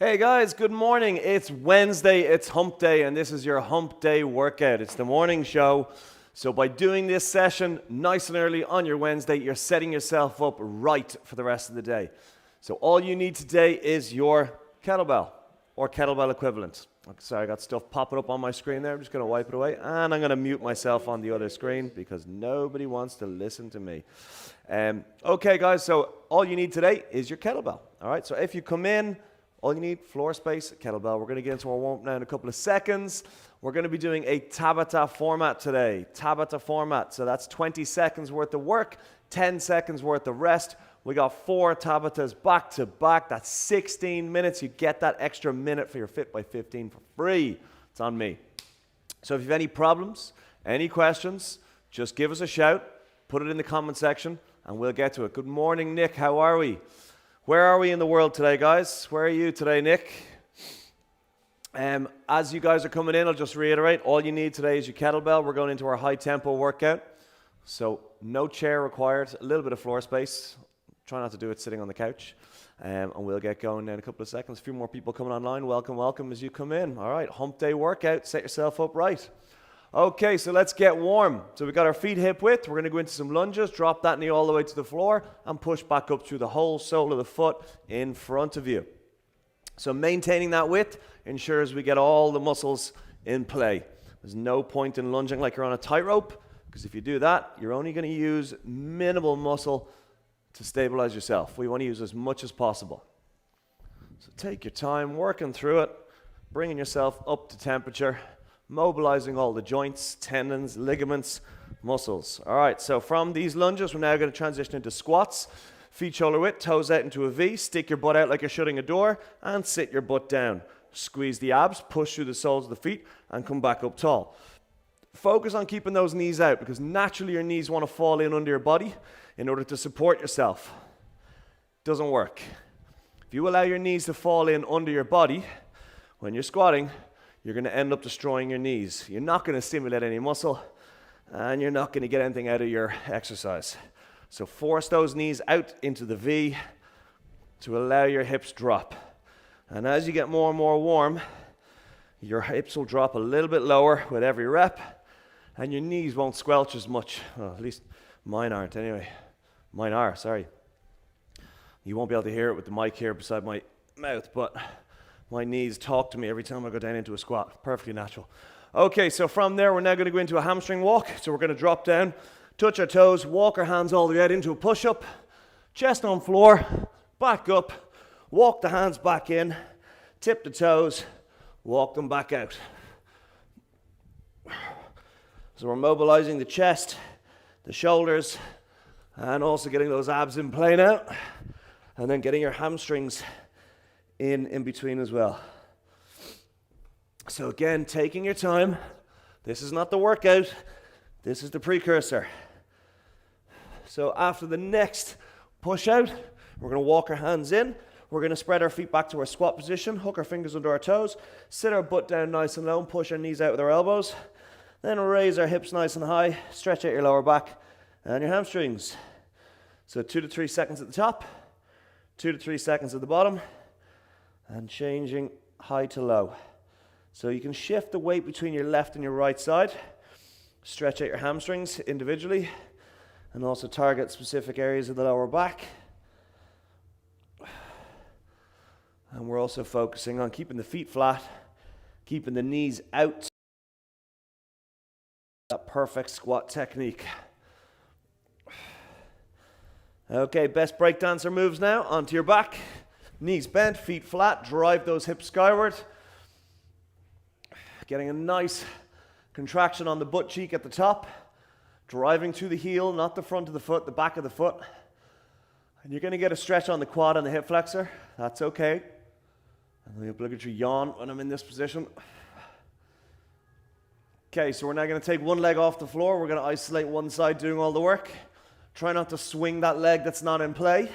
Hey guys, good morning. It's Wednesday, it's hump day, and this is your hump day workout. It's the morning show. So by doing this session nice and early on your Wednesday, you're setting yourself up right for the rest of the day. So all you need today is your kettlebell or kettlebell equivalent. Sorry, I got stuff popping up on my screen there. I'm just going to wipe it away, and I'm going to mute myself on the other screen because nobody wants to listen to me. Okay guys, so all you need today is your kettlebell. All right, so if you come in, all you need, floor space, kettlebell. We're going to get into our warm-up now in a couple of seconds. We're going to be doing a Tabata format today. Tabata format, so that's 20 seconds worth of work, 10 seconds worth of rest. We got 4 Tabatas back to back. That's 16 minutes. You get that extra minute for your Fit by 15 for free. It's on me. So if you have any problems, any questions, just give us a shout, put it in the comment section, and we'll get to it. Good morning, Nick. How are we? Where are we in the world today, guys? Where are you today, Nick? As you guys are coming in, I'll just reiterate, all you need today is your kettlebell. We're going into our high tempo workout. So no chair required, a little bit of floor space. Try not to do it sitting on the couch. And we'll get going in a couple of seconds. A few more people coming online. Welcome, welcome as you come in. All right, hump day workout. Set yourself up right. Okay, so let's get warm. So we've got our feet hip width. We're going to go into some lunges, drop that knee all the way to the floor, and push back up through the whole sole of the foot in front of you. So maintaining that width ensures we get all the muscles in play. There's no point in lunging like you're on a tightrope, because if you do that, you're only going to use minimal muscle to stabilize yourself. We want to use as much as possible. So take your time working through it, bringing yourself up to temperature, mobilizing all the joints, tendons, ligaments, muscles. All right, so from these lunges, we're now going to transition into squats. Feet shoulder width, toes out into a V, stick your butt out like you're shutting a door, and sit your butt down. Squeeze the abs, push through the soles of the feet, and come back up tall. Focus on keeping those knees out, because naturally your knees want to fall in under your body in order to support yourself. Doesn't work. If you allow your knees to fall in under your body when you're squatting, you're going to end up destroying your knees. You're not going to stimulate any muscle, and you're not going to get anything out of your exercise. So force those knees out into the V to allow your hips drop. And as you get more and more warm, your hips will drop a little bit lower with every rep, and your knees won't squelch as much. Well, at least mine aren't anyway. Mine are, sorry. You won't be able to hear it with the mic here beside my mouth, but my knees talk to me every time I go down into a squat. Perfectly natural. Okay, so from there, we're now going to go into a hamstring walk. So we're going to drop down, touch our toes, walk our hands all the way out into a push-up, chest on floor, back up, walk the hands back in, tip the toes, walk them back out. So we're mobilizing the chest, the shoulders, and also getting those abs in play now, and then getting your hamstrings in between as well. So again, taking your time. This is not the workout, this is the precursor. So after the next push out, we're going to walk our hands in. We're going to spread our feet back to our squat position, hook our fingers under our toes, sit our butt down nice and low, and push our knees out with our elbows. Then raise our hips nice and high, stretch out your lower back and your hamstrings. So 2 to 3 seconds at the top, 2 to 3 seconds at the bottom, and changing high to low. So you can shift the weight between your left and your right side, stretch out your hamstrings individually, and also target specific areas of the lower back. And we're also focusing on keeping the feet flat, keeping the knees out. That perfect squat technique. Okay, best breakdancer moves now. Onto your back. Knees bent, feet flat, drive those hips skyward. Getting a nice contraction on the butt cheek at the top. Driving to the heel, not the front of the foot, the back of the foot. And you're going to get a stretch on the quad and the hip flexor. That's okay. And the obligatory yawn when I'm in this position. Okay, so we're now going to take one leg off the floor. We're going to isolate one side doing all the work. Try not to swing that leg that's not in play,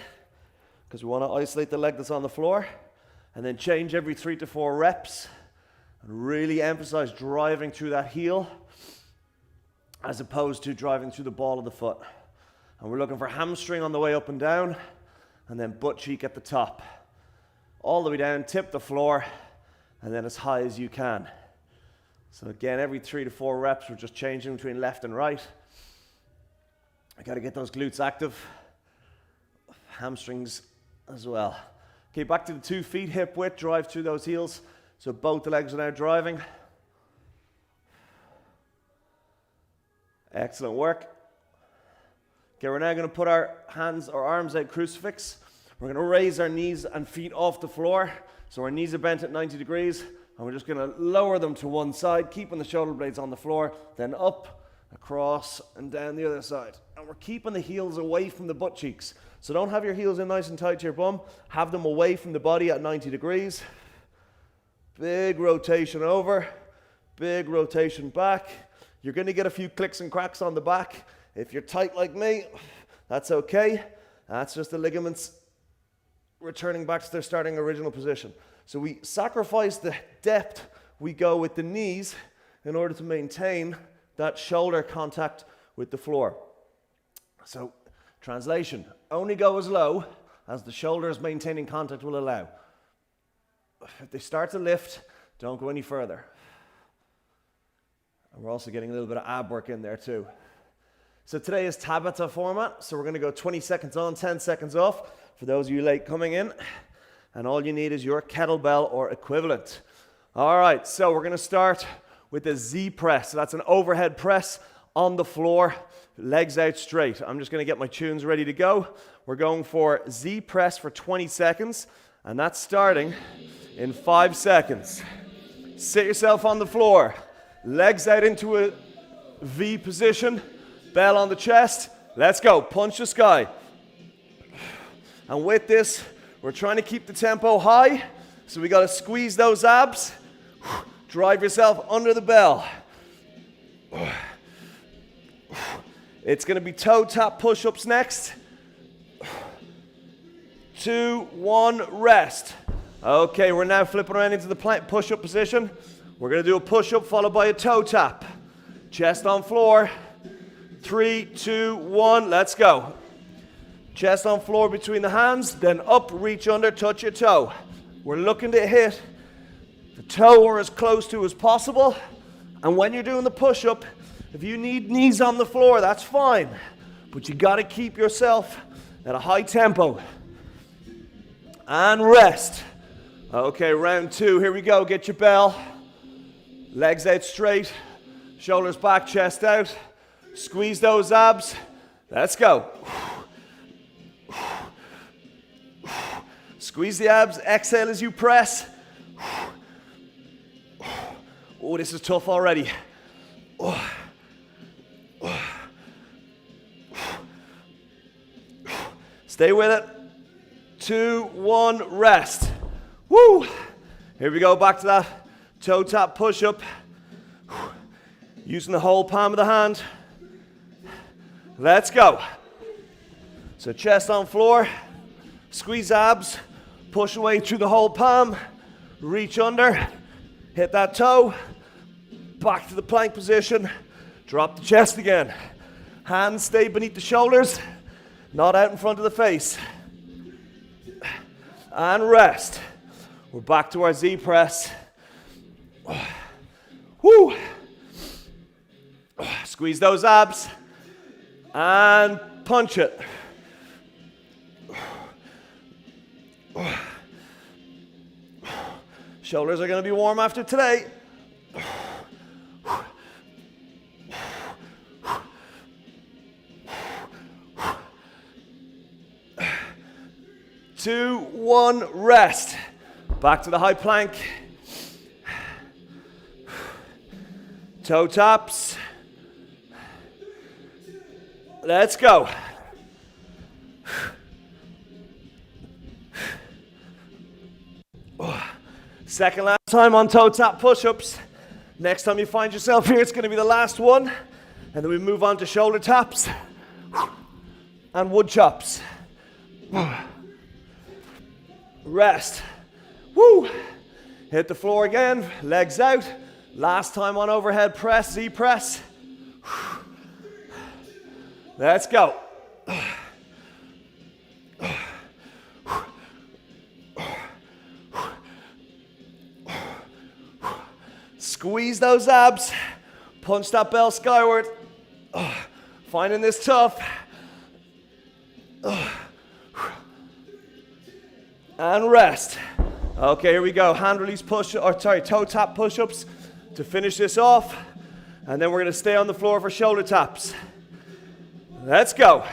because we want to isolate the leg that's on the floor, and then change every 3 to 4 reps, and really emphasize driving through that heel as opposed to driving through the ball of the foot. And we're looking for hamstring on the way up and down, and then butt cheek at the top. all the way down, tip the floor, and then as high as you can. So again, every 3 to 4 reps, we're just changing between left and right. I gotta get those glutes active, hamstrings as well. Okay, back to the 2 feet, hip width, drive through those heels. So both the legs are now driving. Excellent work. Okay, we're now gonna put our hands or arms out crucifix. We're gonna raise our knees and feet off the floor. So our knees are bent at 90 degrees, and we're just gonna lower them to one side, keeping the shoulder blades on the floor, then up, across, and down the other side. And we're keeping the heels away from the butt cheeks. So don't have your heels in nice and tight to your bum. Have them away from the body at 90 degrees. Big rotation over, big rotation back. You're gonna get a few clicks and cracks on the back. If you're tight like me, that's okay. That's just the ligaments returning back to their starting original position. So we sacrifice the depth we go with the knees in order to maintain that shoulder contact with the floor. So translation, only go as low as the shoulders maintaining contact will allow. If they start to lift, don't go any further. And we're also getting a little bit of ab work in there too. So today is Tabata format, so we're gonna go 20 seconds on, 10 seconds off for those of you late coming in. And all you need is your kettlebell or equivalent. All right, so we're gonna start with a Z press. So that's an overhead press on the floor, legs out straight. I'm just gonna get my tunes ready to go. We're going for Z press for 20 seconds, and that's starting in 5 seconds. Sit yourself on the floor, legs out into a V position, bell on the chest. Let's go, punch the sky. And with this, we're trying to keep the tempo high, so we gotta squeeze those abs, drive yourself under the bell. It's gonna be toe tap push-ups next. 2, 1, rest. Okay, we're now flipping around into the plank push-up position. We're gonna do a push-up followed by a toe tap. Chest on floor. 3, 2, 1, let's go. Chest on floor between the hands, then up, reach under, touch your toe. We're looking to hit the toe or as close to as possible. And when you're doing the push-up, if you need knees on the floor, that's fine. But you gotta keep yourself at a high tempo. And rest. Okay, round 2, here we go. Get your bell. Legs out straight, shoulders back, chest out. Squeeze those abs. Let's go. Squeeze the abs, exhale as you press. Oh, this is tough already. Stay with it. 2, 1, rest. Woo! Here we go, back to that toe tap push-up. Using the whole palm of the hand. Let's go. So chest on floor, squeeze abs, push away through the whole palm, reach under, hit that toe, back to the plank position, drop the chest again. Hands stay beneath the shoulders, not out in front of the face. And rest. We're back to our Z press. Woo! Squeeze those abs and punch it. Shoulders are going to be warm after today. 2, 1, rest. Back to the high plank. Toe taps. Let's go. Second last time on toe tap push-ups. Next time you find yourself here, it's going to be the last one. And then we move on to shoulder taps and wood chops. Rest. Woo! Hit the floor again, legs out. Last time on overhead press, Z press. Let's go. Squeeze those abs. Punch that bell skyward. Finding this tough. And rest. Okay, here we go. Hand release toe tap push-ups to finish this off. And then we're going to stay on the floor for shoulder taps. Let's go.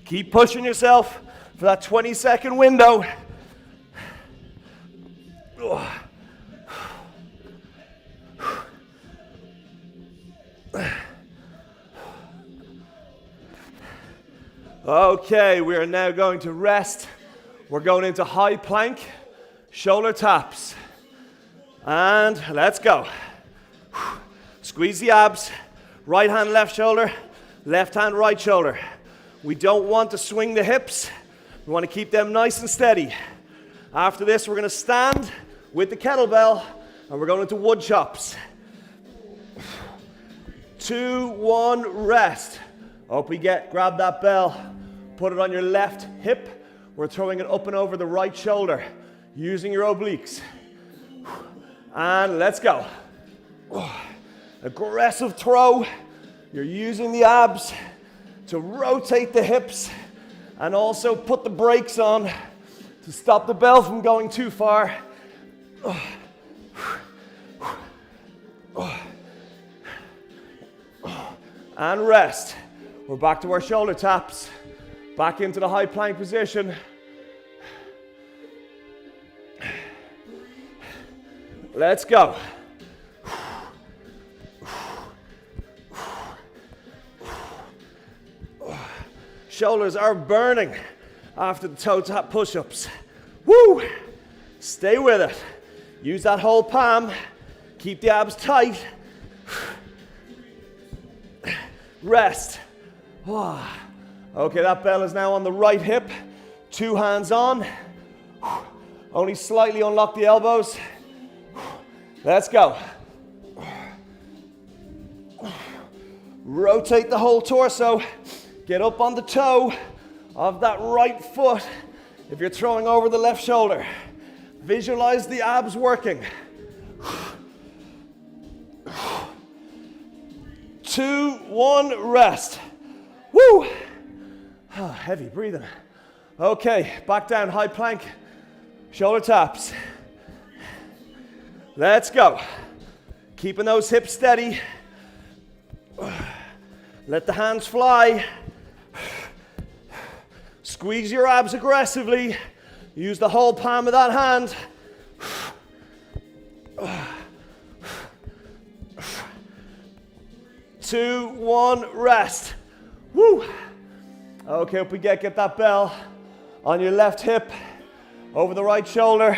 Keep pushing yourself for that 20-second window. Okay, we are now going to rest. We're going into high plank, shoulder taps. And let's go. Squeeze the abs. Right hand, left shoulder. Left hand, right shoulder. We don't want to swing the hips. We want to keep them nice and steady. After this, we're going to stand with the kettlebell and we're going into wood chops. 2, 1, rest. Up we get. Grab that bell. Put it on your left hip. We're throwing it up and over the right shoulder using your obliques. And let's go. Aggressive throw. You're using the abs to rotate the hips and also put the brakes on to stop the bell from going too far. And rest. We're back to our shoulder taps. Back into the high plank position. Let's go. Shoulders are burning after the toe tap push-ups. Woo! Stay with it. Use that whole palm. Keep the abs tight. Rest. Okay, that bell is now on the right hip. 2 hands on. Only slightly unlock the elbows. Let's go. Rotate the whole torso. Get up on the toe of that right foot if you're throwing over the left shoulder. Visualize the abs working. 2, 1, rest. Woo! Heavy breathing. Okay, back down, high plank, shoulder taps. Let's go. Keeping those hips steady. Let the hands fly. Squeeze your abs aggressively. Use the whole palm of that hand. 2, 1, rest. Woo! Okay, up we get that bell on your left hip, over the right shoulder.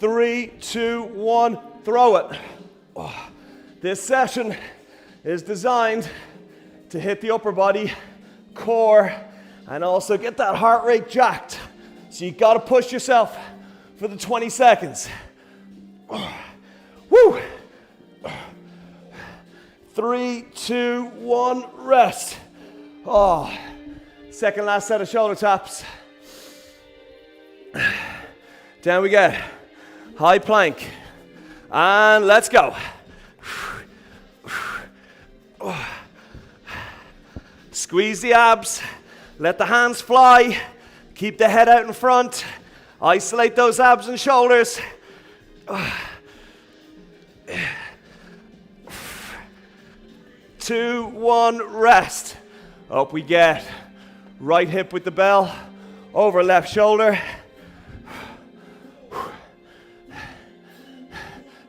3, 2, 1, throw it. This session is designed to hit the upper body, core, and also get that heart rate jacked. So you gotta push yourself for the 20 seconds. Woo! 3, 2, 1, rest. Second last set of shoulder taps. Down we get. High plank. And let's go. Squeeze the abs. Let the hands fly. Keep the head out in front. Isolate those abs and shoulders. 2, 1, rest. Up we get. Right hip with the bell. Over left shoulder.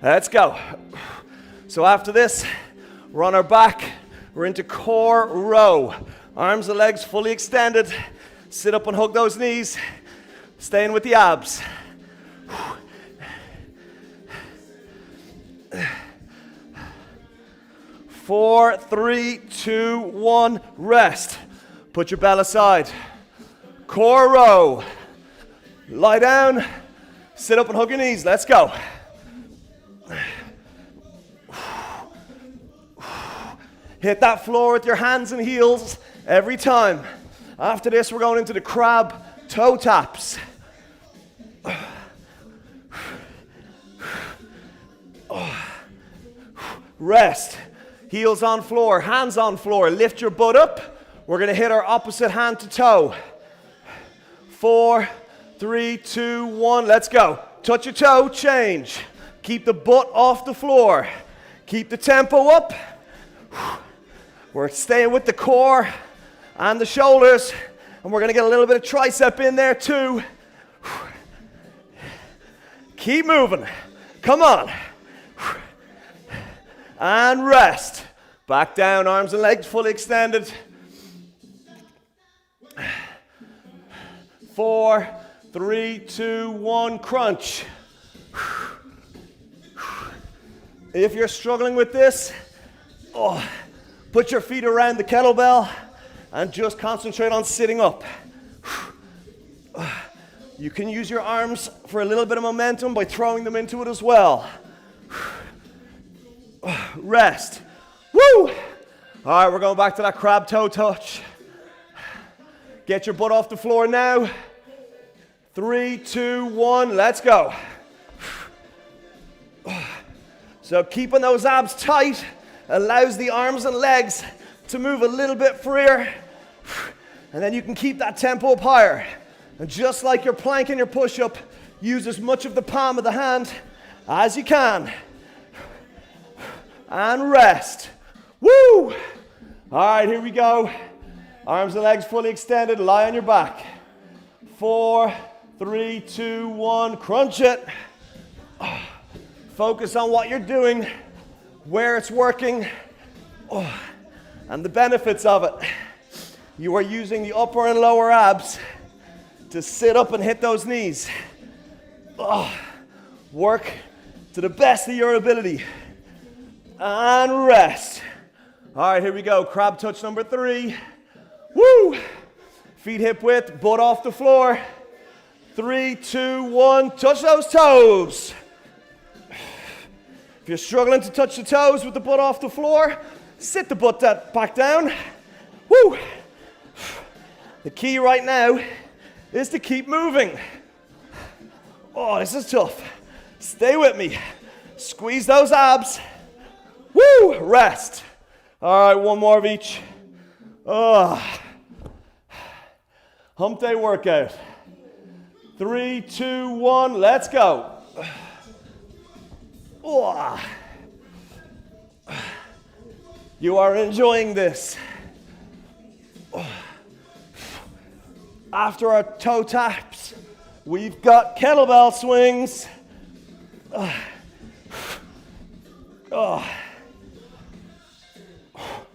Let's go. So after this, we're on our back. We're into core row. Arms and legs fully extended. Sit up and hug those knees. Staying with the abs. 4, 3, 2, 1, rest. Put your bell aside. Core row. Lie down. Sit up and hug your knees. Let's go. Hit that floor with your hands and heels every time. After this, we're going into the crab toe taps. Rest. Heels on floor, hands on floor. Lift your butt up. We're going to hit our opposite hand to toe. 4, 3, 2, 1. Let's go. Touch your toe, change. Keep the butt off the floor. Keep the tempo up. We're staying with the core and the shoulders. And we're going to get a little bit of tricep in there too. Keep moving. Come on. And rest. Back down, arms and legs fully extended. 4, 3, 2, 1, crunch. If you're struggling with this, put your feet around the kettlebell and just concentrate on sitting up. You can use your arms for a little bit of momentum by throwing them into it as well. Rest. Woo! All right, we're going back to that crab toe touch. Get your butt off the floor now. 3, 2, 1, let's go. So keeping those abs tight allows the arms and legs to move a little bit freer. And then you can keep that tempo up higher. And just like your plank and your push-up, use as much of the palm of the hand as you can. And rest. Woo! All right, here we go. Arms and legs fully extended, lie on your back. 4, 3, 2, 1, crunch it. Focus on what you're doing, where it's working, and the benefits of it. You are using the upper and lower abs to sit up and hit those knees. Work to the best of your ability. And rest. All right, here we go. Crab touch number 3. Woo! Feet hip width, butt off the floor. 3, 2, 1, touch those toes. If you're struggling to touch the toes with the butt off the floor, sit the butt back down. Woo! The key right now is to keep moving. Oh, this is tough. Stay with me. Squeeze those abs. Woo! Rest. All right, one more of each. Hump day workout. 3, 2, 1, let's go. You are enjoying this. After our toe taps, we've got kettlebell swings.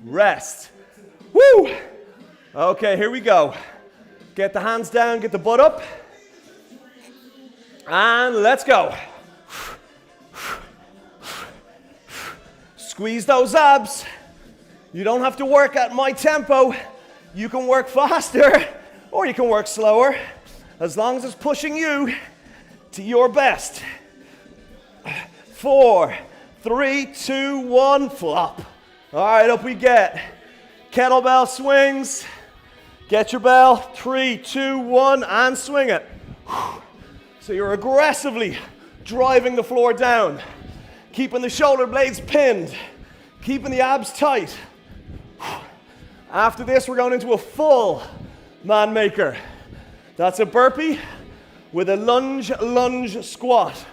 Rest. Woo! Okay, here we go. Get the hands down, get the butt up. And let's go. Squeeze those abs. You don't have to work at my tempo. You can work faster or you can work slower, as long as it's pushing you to your best. 4, 3, 2, 1, flop. All right, up we get. Kettlebell swings. Get your bell. 3, 2, 1, and swing it. So you're aggressively driving the floor down, keeping the shoulder blades pinned, keeping the abs tight. After this, we're going into a full man maker. That's a burpee with a lunge squat.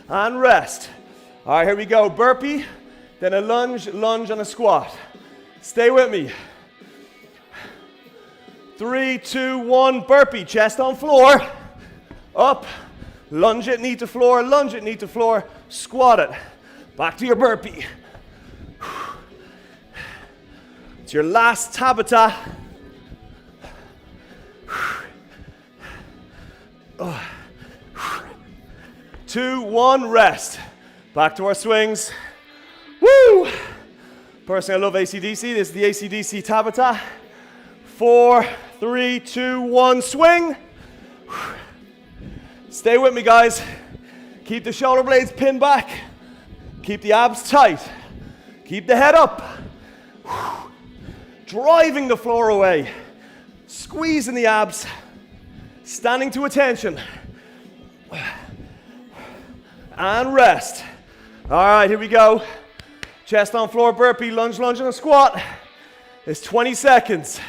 And rest. All right, here we go. Burpee, then a lunge, and a squat. Stay with me. 3, 2, 1, burpee, chest on floor. Up, lunge it, knee to floor, lunge it, knee to floor, squat it. Back to your burpee. It's your last Tabata. 2, 1, rest. Back to our swings. Woo! Personally, I love AC/DC. This is the AC/DC Tabata. 4, 3, 2, 1, swing. Stay with me, guys. Keep the shoulder blades pinned back. Keep the abs tight. Keep the head up. Driving the floor away. Squeezing the abs. Standing to attention. and rest. All right, here we go. Chest on floor burpee, lunge, lunge, and a squat. It's 20 seconds.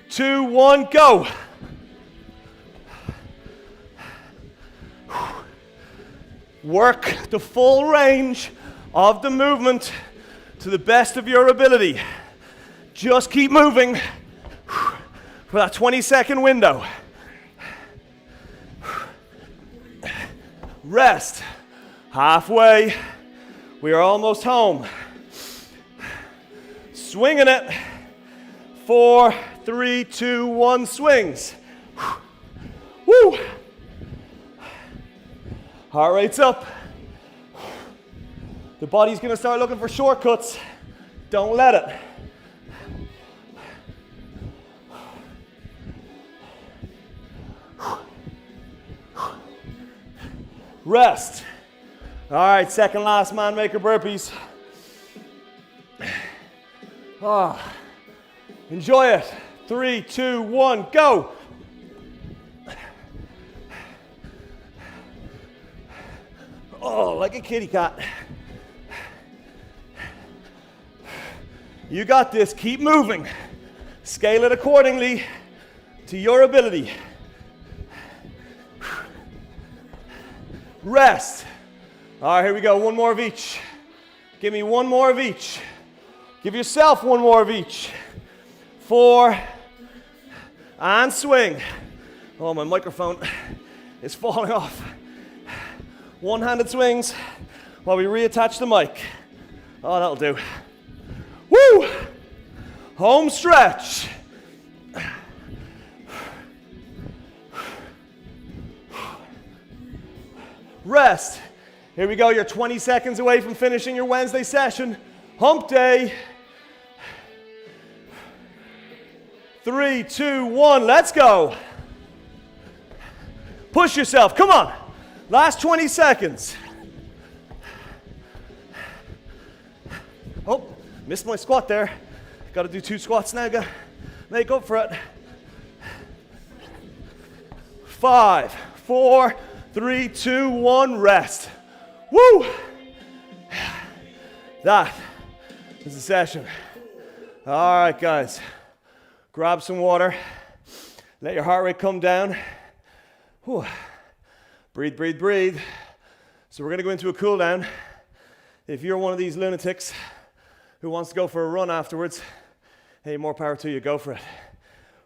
2, 1, go. Work the full range of the movement to the best of your ability. Just keep moving for that 20-second window. Rest. Halfway. We are almost home. Swinging it. 4, 3, 2, 1, swings. Woo! Heart rate's up. The body's gonna start looking for shortcuts. Don't let it. Rest. All right, second last man maker burpees. Enjoy it. 3, 2, 1, go. Oh, like a kitty cat. You got this. Keep moving. Scale it accordingly to your ability. Rest. All right, here we go. One more of each. Give me one more of each. Give yourself one more of each. 4, and swing. Oh, my microphone is falling off. One-handed swings while we reattach the mic. Oh, that'll do. Woo! Home stretch. Rest. Here we go. You're 20 seconds away from finishing your Wednesday session. Hump day. 3, 2, 1, let's go. Push yourself, come on. Last 20 seconds. Oh, missed my squat there. Got to do 2 squats now, make up for it. 5, 4, 3, 2, 1, rest. Woo! That is the session. All right, guys. Grab some water. Let your heart rate come down. Whew. Breathe, breathe, breathe. So we're going to go into a cool down. If you're one of these lunatics who wants to go for a run afterwards, hey, more power to you. Go for it.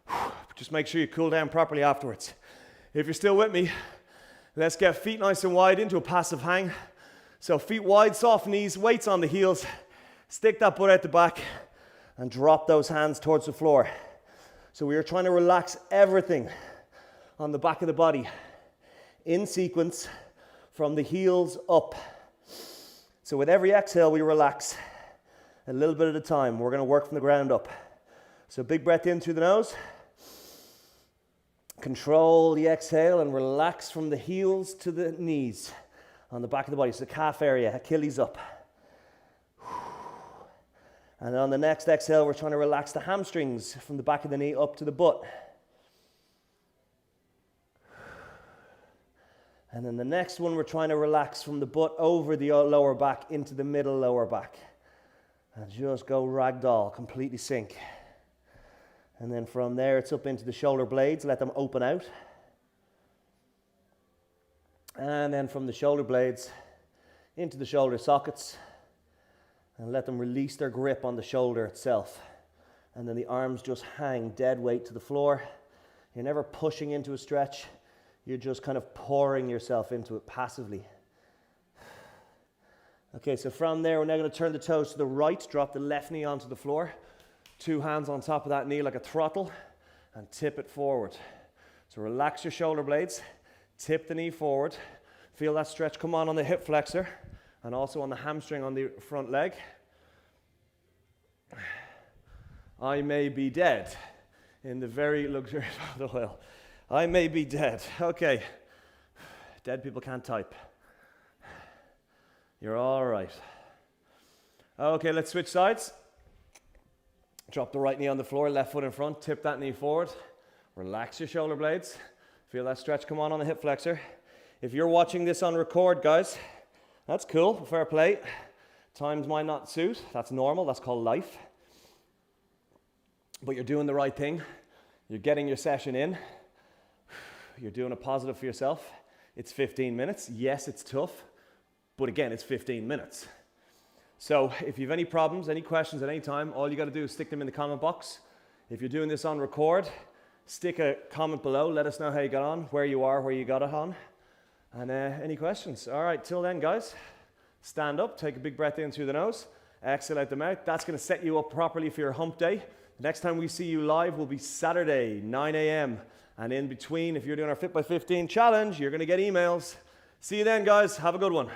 Whew. Just make sure you cool down properly afterwards. If you're still with me, let's get feet nice and wide into a passive hang. So feet wide, soft knees, weights on the heels. Stick that butt out the back and drop those hands towards the floor. So we are trying to relax everything on the back of the body in sequence from the heels up. So with every exhale, we relax a little bit at a time. We're going to work from the ground up. So big breath in through the nose. Control the exhale and relax from the heels to the knees on the back of the body. So the calf area, Achilles up. And on the next exhale, we're trying to relax the hamstrings from the back of the knee up to the butt. And then the next one, we're trying to relax from the butt over the lower back into the middle lower back. And just go ragdoll, completely sink. And then from there, it's up into the shoulder blades. Let them open out. And then from the shoulder blades into the shoulder sockets. And let them release their grip on the shoulder itself. And then the arms just hang dead weight to the floor. You're never pushing into a stretch. You're just kind of pouring yourself into it passively. Okay, so from there, we're now going to turn the toes to the right. Drop the left knee onto the floor. 2 hands on top of that knee like a throttle. And tip it forward. So relax your shoulder blades. Tip the knee forward. Feel that stretch come on the hip flexor. And also on the hamstring on the front leg. I may be dead in the very luxurious olive oil. I may be dead. Okay. Dead people can't type. You're all right. Okay, let's switch sides. Drop the right knee on the floor, left foot in front. Tip that knee forward. Relax your shoulder blades. Feel that stretch come on the hip flexor. If you're watching this on record, guys, that's cool, fair play. Times might not suit, that's normal, that's called life. But you're doing the right thing. You're getting your session in. You're doing a positive for yourself. It's 15 minutes. Yes, it's tough, but again, it's 15 minutes. So if you have any problems, any questions at any time, all you got to do is stick them in the comment box. If you're doing this on record, stick a comment below. Let us know how you got on, where you are, where you got it on, and any questions. All right, till then, guys, stand up, take a big breath in through the nose, exhale out the mouth. That's going to set you up properly for your hump day. The next time we see you live will be Saturday, 9 a.m. And in between, if you're doing our Fit by 15 challenge, you're going to get emails. See you then, guys. Have a good one.